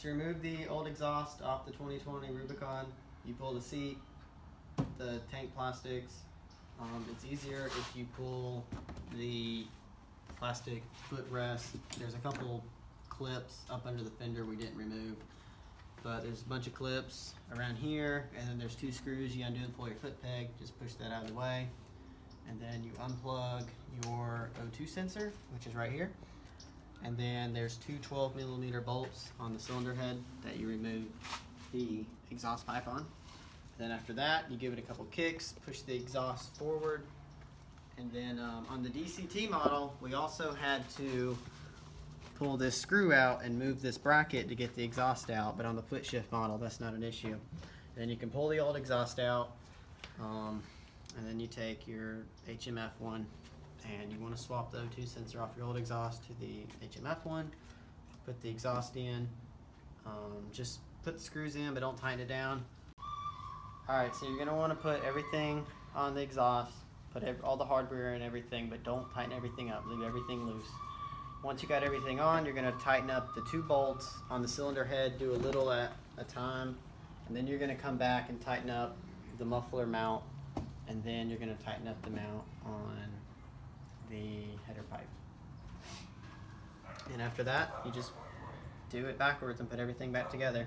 To remove the old exhaust off the 2020 Rubicon, you pull the seat, the tank plastics. It's easier if you pull the plastic footrest. There's a couple clips up under the fender we didn't remove, but there's a bunch of clips around here, and then there's 2 screws you undo and pull your foot peg. Just push that out of the way, and then you unplug your O2 sensor, which is right here. And then there's 2 12mm bolts on the cylinder head that you remove the exhaust pipe on. Then after that, you give it a couple kicks, push the exhaust forward, and then on the DCT model, we also had to pull this screw out and move this bracket to get the exhaust out, but on the foot shift model, that's not an issue. And then you can pull the old exhaust out, and then you take your HMF one, and you want to swap the O2 sensor off your old exhaust to the HMF one, put the exhaust in, just put the screws in, but don't tighten it down. Alright, so you're going to want to put everything on the exhaust, put all the hardware and everything, but don't tighten everything up, leave everything loose. Once you got everything on, you're going to tighten up the 2 bolts on the cylinder head, do a little at a time, and then you're going to come back and tighten up the muffler mount, and then you're going to tighten up the mount on the header pipe. And after that, you just do it backwards and put everything back together.